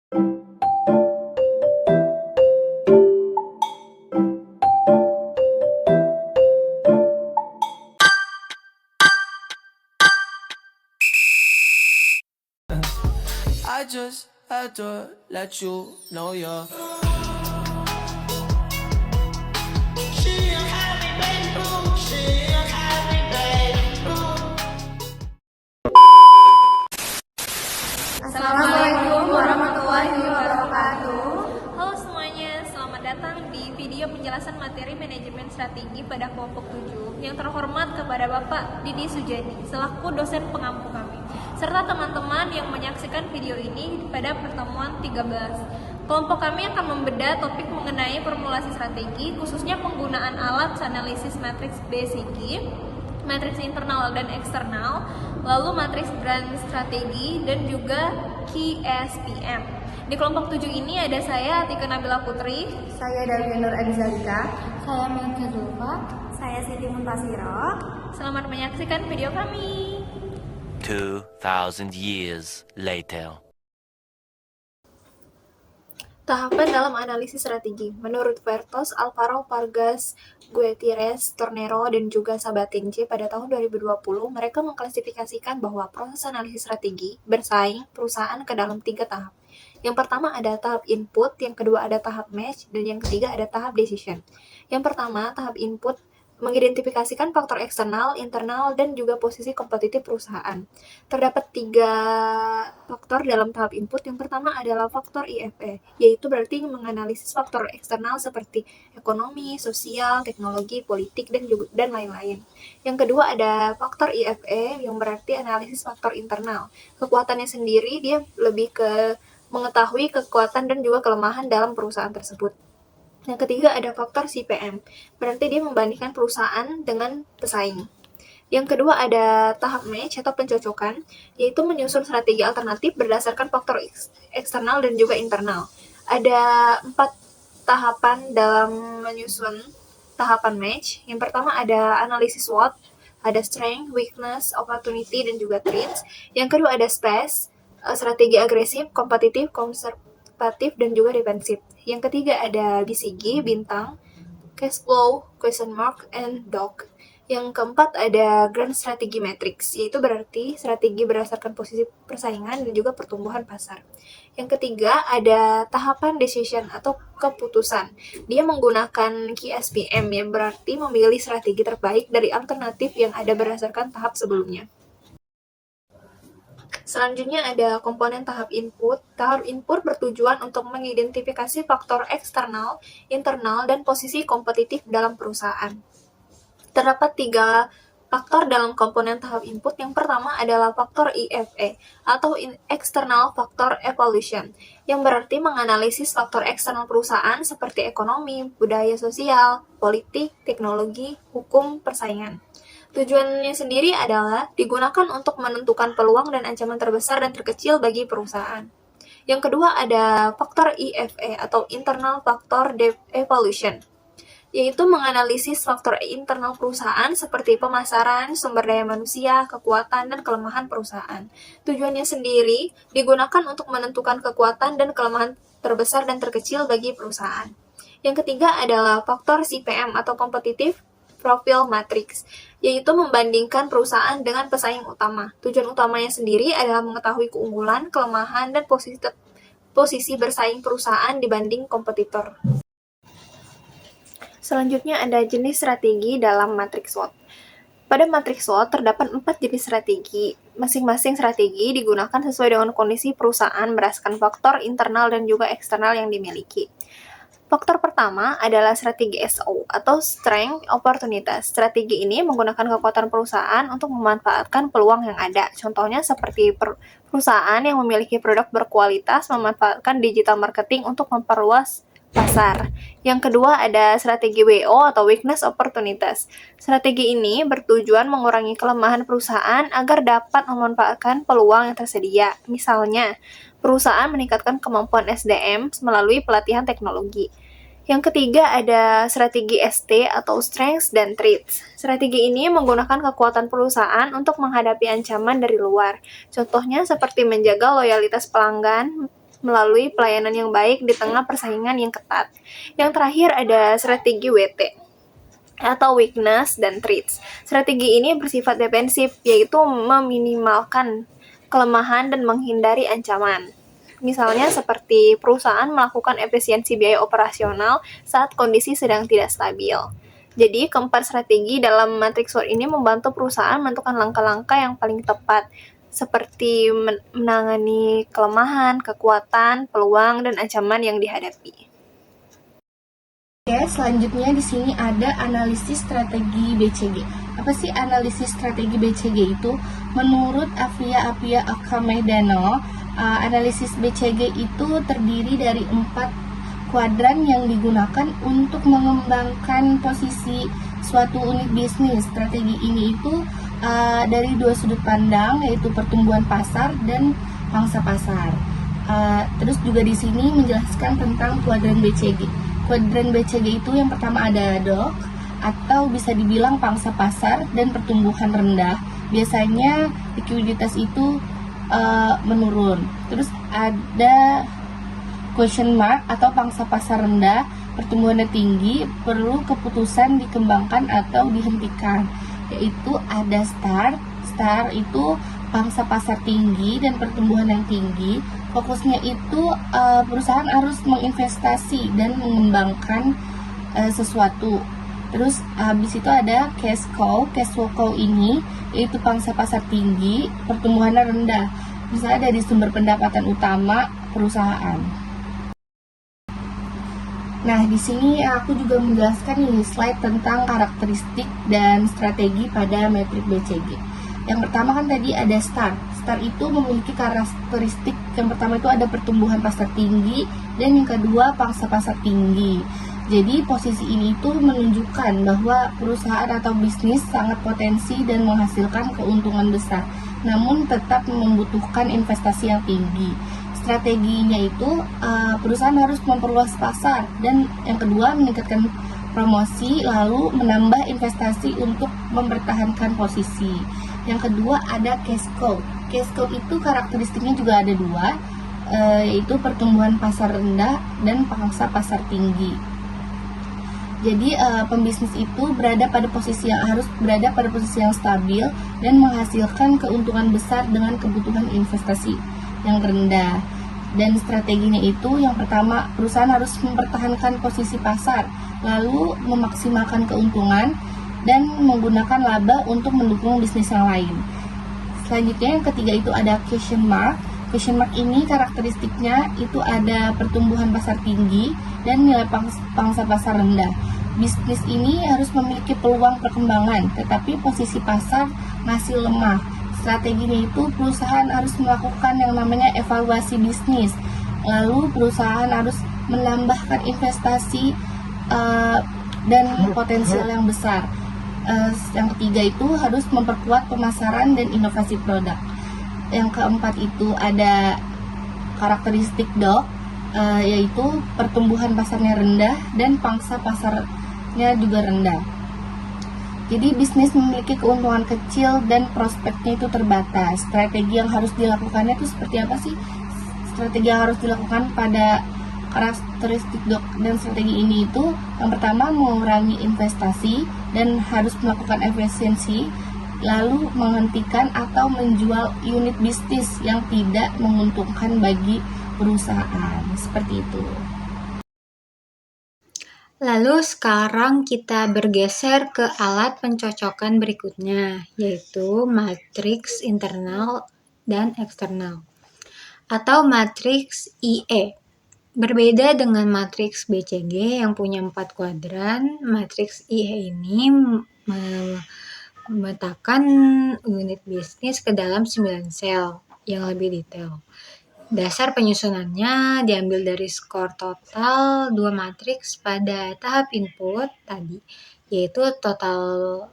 I just had to let you know you're Assalamualaikum warahmatullahi wabarakatuh. Halo semuanya, selamat datang di video penjelasan materi manajemen strategi pada kelompok 7 yang terhormat kepada Bapak Didi Sujadi selaku dosen pengampu kami, serta teman-teman yang menyaksikan video ini pada pertemuan 13. Kelompok kami akan membedah topik mengenai formulasi strategi, khususnya penggunaan alat analisis matriks BCG, matriks internal dan eksternal, lalu matriks brand strategi, dan juga QSPM. Di kelompok 7 ini ada saya, Atika Nabila Putri, Saya Darwin Nur Adizalika. Saya Melka Zulfa. Saya Siti Muntasiro. Selamat menyaksikan video kami. 2,000 years later. Tahapan dalam analisis strategi. Menurut Vertos, Alvaro, Vargas, Gutierrez, Tornero, dan juga Sabatinci pada tahun 2020, mereka mengklasifikasikan bahwa proses analisis strategi bersaing perusahaan ke dalam 3 tahap. Yang pertama ada tahap input, yang kedua ada tahap match, dan yang ketiga ada tahap decision. Yang pertama, tahap input mengidentifikasikan faktor eksternal, internal, dan juga posisi kompetitif perusahaan. Terdapat 3 faktor dalam tahap input. Yang pertama adalah faktor IFE, yaitu berarti menganalisis faktor eksternal seperti ekonomi, sosial, teknologi, politik, dan lain-lain. Yang kedua ada faktor IFE, yang berarti analisis faktor internal. Kekuatannya sendiri dia lebih ke mengetahui kekuatan dan juga kelemahan dalam perusahaan tersebut. Yang ketiga ada faktor CPM, berarti dia membandingkan perusahaan dengan pesaing. Yang kedua ada tahap match atau pencocokan, yaitu menyusun strategi alternatif berdasarkan faktor eksternal dan juga internal. Ada 4 tahapan dalam menyusun tahapan match. Yang pertama ada analisis SWOT, ada strength, weakness, opportunity, dan juga threats. Yang kedua ada space, strategi agresif, kompetitif, konservatif, dan juga defensif. Yang ketiga ada BCG, bintang, cash flow, question mark, and dog. Yang keempat ada grand strategy matrix, yaitu berarti strategi berdasarkan posisi persaingan dan juga pertumbuhan pasar. Yang ketiga ada tahapan decision atau keputusan. Dia menggunakan QSPM, yang berarti memilih strategi terbaik dari alternatif yang ada berdasarkan tahap sebelumnya. Selanjutnya ada komponen tahap input. Tahap input bertujuan untuk mengidentifikasi faktor eksternal, internal, dan posisi kompetitif dalam perusahaan. Terdapat 3 faktor dalam komponen tahap input. Yang pertama adalah faktor IFE atau External Factor Evaluation, yang berarti menganalisis faktor eksternal perusahaan seperti ekonomi, budaya sosial, politik, teknologi, hukum, persaingan. Tujuannya sendiri adalah digunakan untuk menentukan peluang dan ancaman terbesar dan terkecil bagi perusahaan. Yang kedua ada faktor IFE atau Internal Factor Evaluation, yaitu menganalisis faktor internal perusahaan seperti pemasaran, sumber daya manusia, kekuatan, dan kelemahan perusahaan. Tujuannya sendiri digunakan untuk menentukan kekuatan dan kelemahan terbesar dan terkecil bagi perusahaan. Yang ketiga adalah faktor CPM atau Competitive Profile Matrix, yaitu membandingkan perusahaan dengan pesaing utama. Tujuan utamanya sendiri adalah mengetahui keunggulan, kelemahan, dan posisi bersaing perusahaan dibanding kompetitor. Selanjutnya ada jenis strategi dalam matriks SWOT. Pada matriks SWOT terdapat 4 jenis strategi. Masing-masing strategi digunakan sesuai dengan kondisi perusahaan berdasarkan faktor internal dan juga eksternal yang dimiliki. Faktor pertama adalah strategi SO atau Strength Opportunities. Strategi ini menggunakan kekuatan perusahaan untuk memanfaatkan peluang yang ada. Contohnya seperti perusahaan yang memiliki produk berkualitas memanfaatkan digital marketing untuk memperluas pasar. Yang kedua ada strategi WO atau Weakness Opportunities. Strategi ini bertujuan mengurangi kelemahan perusahaan agar dapat memanfaatkan peluang yang tersedia. Misalnya, perusahaan meningkatkan kemampuan SDM melalui pelatihan teknologi. Yang ketiga ada strategi ST atau Strengths dan Threats. Strategi ini menggunakan kekuatan perusahaan untuk menghadapi ancaman dari luar. Contohnya seperti menjaga loyalitas pelanggan, melalui pelayanan yang baik di tengah persaingan yang ketat. Yang terakhir ada strategi WT atau weakness dan threats. Strategi ini bersifat defensif, yaitu meminimalkan kelemahan dan menghindari ancaman. Misalnya seperti perusahaan melakukan efisiensi biaya operasional saat kondisi sedang tidak stabil. Jadi, keempat strategi dalam matrix SWOT ini membantu perusahaan menentukan langkah-langkah yang paling tepat, seperti menangani kelemahan, kekuatan, peluang, dan ancaman yang dihadapi. Oke, selanjutnya di sini ada analisis strategi BCG. Apa sih analisis strategi BCG itu? Menurut Apia Akamedano, analisis BCG itu terdiri dari 4 kuadran yang digunakan untuk mengembangkan posisi suatu unit bisnis. Strategi ini itu dari 2 sudut pandang, yaitu pertumbuhan pasar dan pangsa pasar. Terus juga di sini menjelaskan tentang kuadran BCG. Kuadran BCG itu yang pertama ada DOC atau bisa dibilang pangsa pasar dan pertumbuhan rendah. Biasanya likuiditas itu menurun. Terus ada question mark atau pangsa pasar rendah, pertumbuhannya tinggi, perlu keputusan dikembangkan atau dihentikan. Yaitu ada STAR itu pangsa pasar tinggi dan pertumbuhan yang tinggi. Fokusnya itu perusahaan harus menginvestasi dan mengembangkan sesuatu. Terus habis itu ada cash cow ini yaitu pangsa pasar tinggi, pertumbuhannya rendah. Misalnya dari sumber pendapatan utama perusahaan. Nah, di sini aku juga menjelaskan nih slide tentang karakteristik dan strategi pada metrik BCG. Yang pertama kan tadi ada STAR. STAR itu memiliki karakteristik yang pertama itu ada pertumbuhan pasar tinggi dan yang kedua pangsa pasar tinggi. Jadi posisi ini itu menunjukkan bahwa perusahaan atau bisnis sangat potensi dan menghasilkan keuntungan besar, namun tetap membutuhkan investasi yang tinggi. Strateginya itu perusahaan harus memperluas pasar dan yang kedua meningkatkan promosi lalu menambah investasi untuk mempertahankan posisi. Yang kedua ada cash cow. Cash cow itu karakteristiknya juga ada 2, yaitu pertumbuhan pasar rendah dan pangsa pasar tinggi. Jadi pembisnis itu harus berada pada posisi yang stabil dan menghasilkan keuntungan besar dengan kebutuhan investasi yang rendah. Dan strateginya itu yang pertama perusahaan harus mempertahankan posisi pasar, lalu memaksimalkan keuntungan dan menggunakan laba untuk mendukung bisnis yang lain. Selanjutnya yang ketiga itu ada question mark. Question mark ini karakteristiknya itu ada pertumbuhan pasar tinggi dan nilai pangsa pasar rendah. Bisnis ini harus memiliki peluang perkembangan, tetapi posisi pasar masih lemah. Strateginya itu perusahaan harus melakukan yang namanya evaluasi bisnis. Lalu perusahaan harus menambahkan investasi dan potensial yang besar. Yang ketiga itu harus memperkuat pemasaran dan inovasi produk. Yang keempat itu ada karakteristik DOC, yaitu pertumbuhan pasarnya rendah dan pangsa pasarnya juga rendah. Jadi bisnis memiliki keuntungan kecil dan prospeknya itu terbatas. Strategi yang harus dilakukannya itu seperti apa sih? Strategi yang harus dilakukan pada karakteristik DOC dan strategi ini itu yang pertama mengurangi investasi dan harus melakukan efisiensi, lalu menghentikan atau menjual unit bisnis yang tidak menguntungkan bagi perusahaan. Seperti itu. Lalu sekarang kita bergeser ke alat pencocokan berikutnya, yaitu matriks internal dan eksternal, atau matriks IE. Berbeda dengan matriks BCG yang punya 4 kuadran, matriks IE ini memetakan unit bisnis ke dalam 9 sel yang lebih detail. Dasar penyusunannya diambil dari skor total 2 matriks pada tahap input tadi, yaitu total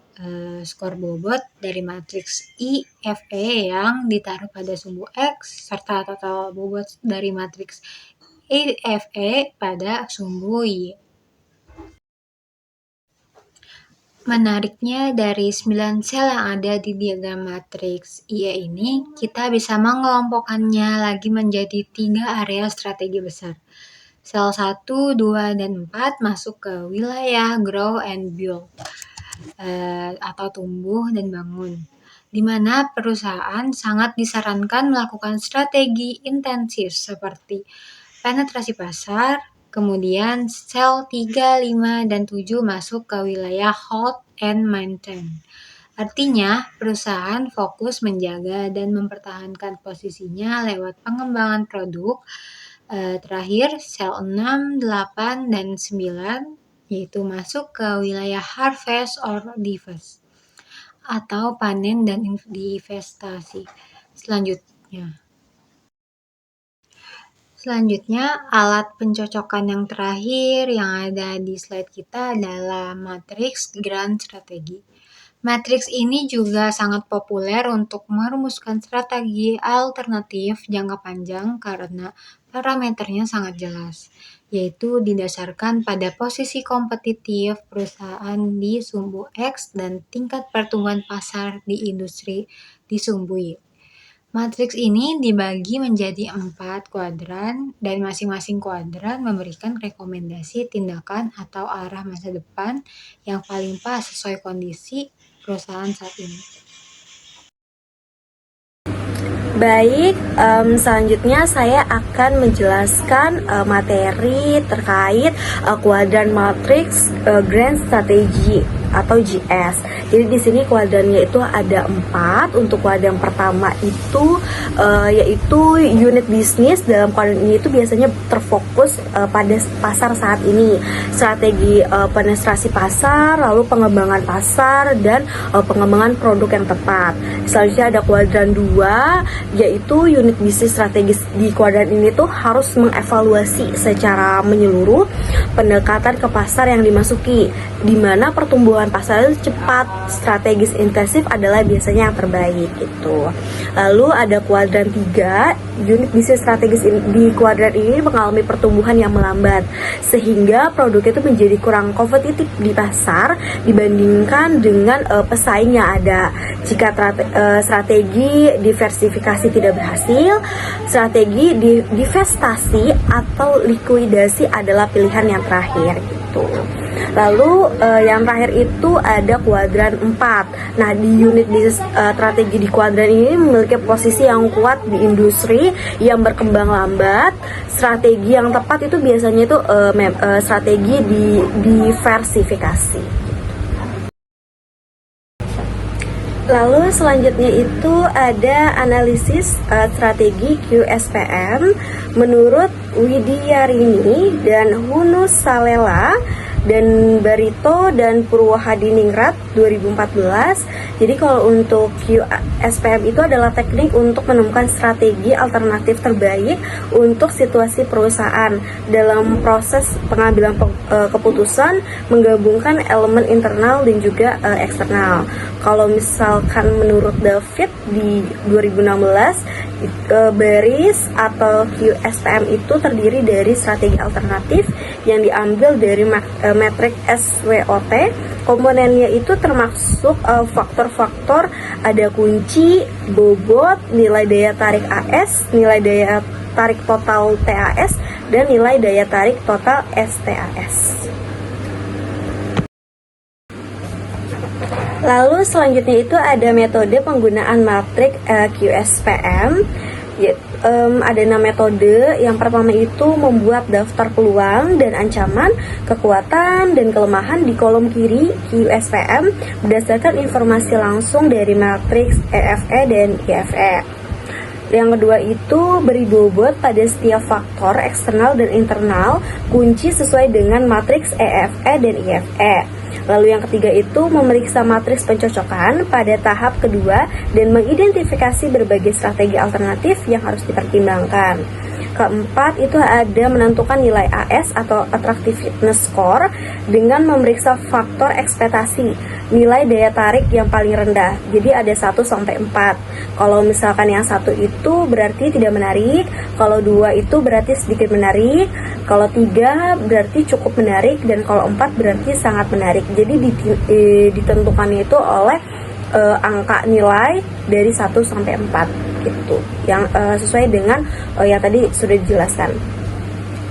skor bobot dari matriks IFE yang ditaruh pada sumbu X serta total bobot dari matriks IFE pada sumbu Y. Menariknya dari 9 sel yang ada di diagram matriks IE ini, kita bisa mengelompokkannya lagi menjadi 3 area strategi besar. Sel 1, 2, dan 4 masuk ke wilayah grow and build atau tumbuh dan bangun, di mana perusahaan sangat disarankan melakukan strategi intensif seperti penetrasi pasar. Kemudian sel 3, 5, dan 7 masuk ke wilayah hold and maintain. Artinya, perusahaan fokus menjaga dan mempertahankan posisinya lewat pengembangan produk. Terakhir, sel 6, 8, dan 9 yaitu masuk ke wilayah harvest or divest atau panen dan divestasi. Selanjutnya, alat pencocokan yang terakhir yang ada di slide kita adalah matriks grand strategi. Matriks ini juga sangat populer untuk merumuskan strategi alternatif jangka panjang karena parameternya sangat jelas, yaitu didasarkan pada posisi kompetitif perusahaan di sumbu X dan tingkat pertumbuhan pasar di industri di sumbu Y. Matriks ini dibagi menjadi 4 kuadran dan masing-masing kuadran memberikan rekomendasi tindakan atau arah masa depan yang paling pas sesuai kondisi perusahaan saat ini. Baik, selanjutnya saya akan menjelaskan materi terkait kuadran matriks grand strategy atau GS. Jadi di sini kuadrannya itu ada 4. Untuk kuadran pertama itu yaitu unit bisnis. Dalam kuadran ini itu biasanya terfokus pada pasar saat ini, strategi penetrasi pasar, lalu pengembangan pasar dan pengembangan produk yang tepat. Selanjutnya ada kuadran 2, yaitu unit bisnis strategis. Di kuadran ini tuh harus mengevaluasi secara menyeluruh pendekatan ke pasar yang dimasuki, di mana pertumbuhan pasar itu cepat, strategis intensif adalah biasanya yang terbaik gitu. Lalu ada kuadran 3, unit bisnis strategis di kuadran ini mengalami pertumbuhan yang melambat sehingga produknya itu menjadi kurang kompetitif di pasar dibandingkan dengan pesaing yang ada. Jika strategi diversifikasi tidak berhasil, strategi divestasi atau likuidasi adalah pilihan yang terakhir gitu. Lalu yang terakhir itu ada kuadran 4. Nah, di unit bisnis strategi di kuadran ini memiliki posisi yang kuat di industri yang berkembang lambat. Strategi yang tepat itu biasanya itu strategi diversifikasi. Lalu selanjutnya itu ada analisis strategi QSPM menurut Widyarini dan Hunus Salela dan Barito dan Purwohadiningrat 2014. Jadi kalau untuk QSPM itu adalah teknik untuk menemukan strategi alternatif terbaik untuk situasi perusahaan dalam proses pengambilan keputusan, menggabungkan elemen internal dan juga eksternal. Kalau misalkan menurut David di 2016, baris atau QSPM itu terdiri dari strategi alternatif yang diambil dari metrik SWOT. Komponennya itu termasuk faktor-faktor ada kunci, bobot, nilai daya tarik AS, nilai daya tarik total TAS, dan nilai daya tarik total STAS. Lalu selanjutnya itu ada metode penggunaan matrik QSPM. Ada 6 metode. Yang pertama itu membuat daftar peluang dan ancaman, kekuatan dan kelemahan di kolom kiri QSPM berdasarkan informasi langsung dari matriks EFE dan IFE. Yang kedua itu beri bobot pada setiap faktor eksternal dan internal kunci sesuai dengan matriks EFE dan IFE. Lalu yang ketiga itu memeriksa matriks pencocokan pada tahap kedua dan mengidentifikasi berbagai strategi alternatif yang harus dipertimbangkan. Keempat itu ada menentukan nilai AS atau Attractiveness Score dengan memeriksa faktor ekspektasi, nilai daya tarik yang paling rendah. Jadi ada 1 sampai 4. Kalau misalkan yang 1 itu berarti tidak menarik, kalau 2 itu berarti sedikit menarik, Kalau 3 berarti cukup menarik, dan kalau 4 berarti sangat menarik. Jadi ditentukannya itu oleh angka nilai dari 1 sampai 4 gitu, yang sesuai dengan yang tadi sudah dijelaskan.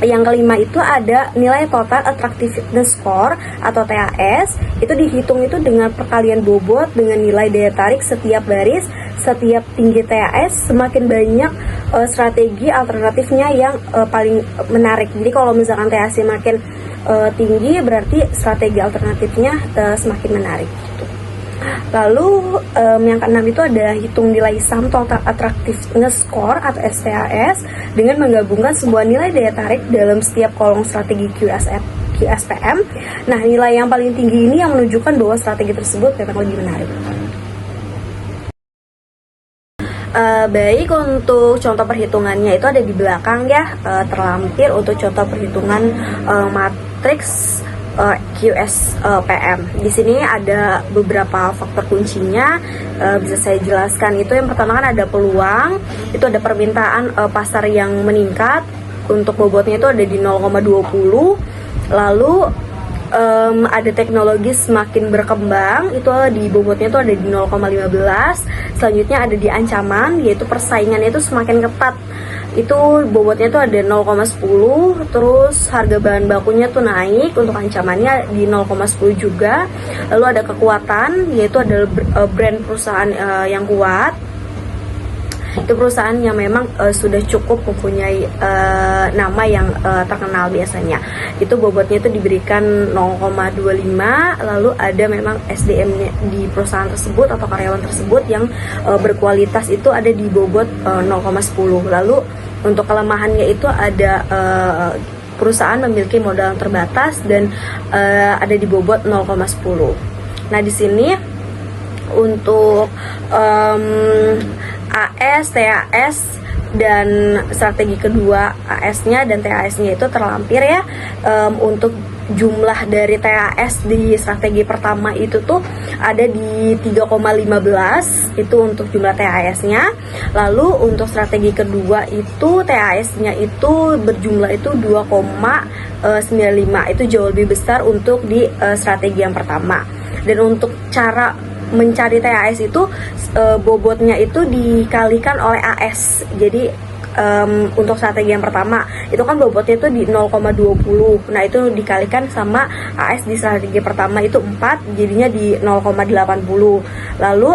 Yang kelima itu ada nilai total attractiveness score atau TAS. Itu dihitung itu dengan perkalian bobot dengan nilai daya tarik setiap baris. Setiap tinggi TAS, semakin banyak strategi alternatifnya yang paling menarik. Jadi kalau misalkan TAS makin tinggi, berarti strategi alternatifnya semakin menarik gitu. Lalu yang keenam itu ada hitung nilai sum total attractiveness score atau STAS dengan menggabungkan sebuah nilai daya tarik dalam setiap kolom strategi QSPM. Nah, nilai yang paling tinggi ini yang menunjukkan bahwa strategi tersebut memang lebih menarik. Baik, untuk contoh perhitungannya itu ada di belakang ya, terlampir untuk contoh perhitungan matriks QSPM. Di sini ada beberapa faktor kuncinya, bisa saya jelaskan. Itu yang pertama kan ada peluang, itu ada permintaan pasar yang meningkat, untuk bobotnya itu ada di 0,20. Lalu ada teknologi semakin berkembang, itu di bobotnya itu ada di 0,15. Selanjutnya ada di ancaman, yaitu persaingannya itu semakin ketat, itu bobotnya itu ada 0,10. Terus harga bahan bakunya tuh naik, untuk ancamannya di 0,10 juga. Lalu ada kekuatan, yaitu adalah brand perusahaan yang kuat. Itu perusahaan yang memang sudah cukup mempunyai nama yang terkenal biasanya. Itu bobotnya itu diberikan 0,25. Lalu ada memang SDM-nya di perusahaan tersebut atau karyawan tersebut yang berkualitas, itu ada di bobot 0,10. Lalu untuk kelemahannya itu ada perusahaan memiliki modal terbatas dan ada di bobot 0,10. Nah, di sini untuk AS, TAS, dan strategi kedua AS-nya dan TAS-nya itu terlampir ya. Untuk jumlah dari TAS di strategi pertama itu tuh ada di 3,15, itu untuk jumlah TAS-nya. Lalu untuk strategi kedua itu TAS-nya itu berjumlah itu 2,95, itu jauh lebih besar untuk di strategi yang pertama. Dan untuk cara mencari TAS itu bobotnya itu dikalikan oleh AS. Jadi untuk strategi yang pertama itu kan bobotnya itu di 0,20. Nah, itu dikalikan sama AS di strategi pertama itu 4, jadinya di 0,80. Lalu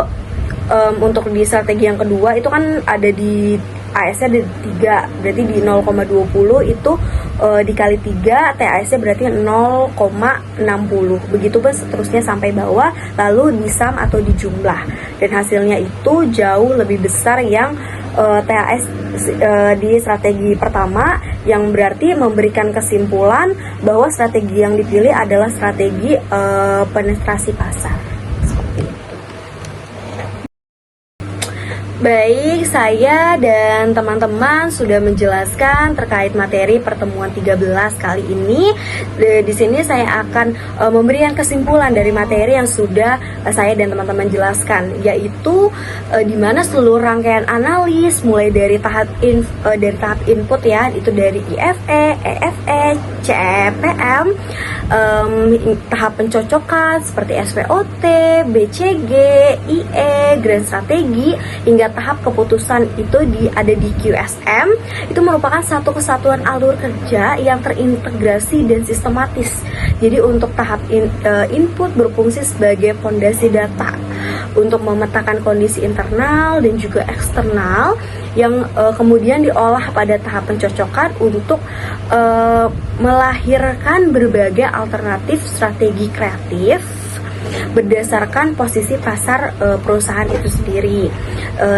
untuk di strategi yang kedua itu kan ada di AS-nya ada 3, berarti di 0,20 itu dikali 3, TAS-nya berarti 0,60. Begitu pun seterusnya sampai bawah, lalu di sum atau di jumlah. Dan hasilnya itu jauh lebih besar yang TAS di strategi pertama, yang berarti memberikan kesimpulan bahwa strategi yang dipilih adalah strategi penetrasi pasar. Baik, saya dan teman-teman sudah menjelaskan terkait materi pertemuan 13 kali ini. Di sini saya akan memberikan kesimpulan dari materi yang sudah saya dan teman-teman jelaskan, yaitu di mana seluruh rangkaian analis mulai dari tahap input ya, itu dari IFE, EFE, CEPM, tahap pencocokan seperti SWOT, BCG, IE, grand strategi, hingga tahap keputusan itu ada di QSM. Itu merupakan satu kesatuan alur kerja yang terintegrasi dan sistematis. Jadi untuk tahap input berfungsi sebagai fondasi data untuk memetakan kondisi internal dan juga eksternal yang kemudian diolah pada tahap pencocokan untuk melahirkan berbagai alternatif strategi kreatif berdasarkan posisi pasar perusahaan itu sendiri.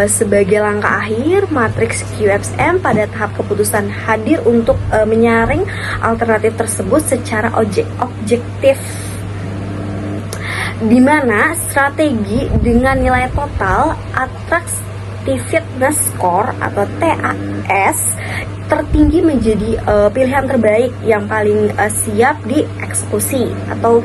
Sebagai langkah akhir, matriks QSM pada tahap keputusan hadir untuk menyaring alternatif tersebut secara objektif, di mana strategi dengan nilai total attractiveness score atau TAS tertinggi menjadi pilihan terbaik yang paling siap dieksekusi atau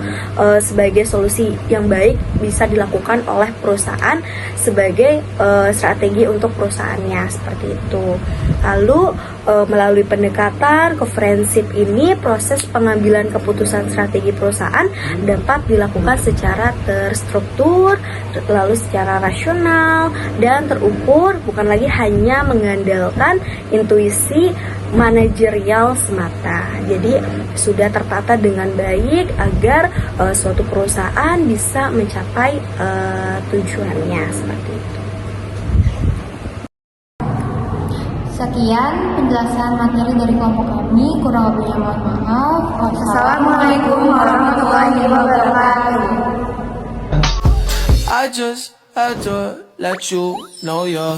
sebagai solusi yang baik bisa dilakukan oleh perusahaan sebagai strategi untuk perusahaannya, seperti itu. Lalu melalui pendekatan komprehensif ini, proses pengambilan keputusan strategi perusahaan dapat dilakukan secara terstruktur, lalu secara rasional dan terukur, bukan lagi hanya mengandalkan intuisi manajerial semata. Jadi sudah tertata dengan baik agar suatu perusahaan bisa mencapai tujuannya seperti itu. Sekian penjelasan materi dari kelompok kami, kurang lebihnya mohon maaf. Assalamualaikum warahmatullahi wabarakatuh. I just had to let you know you're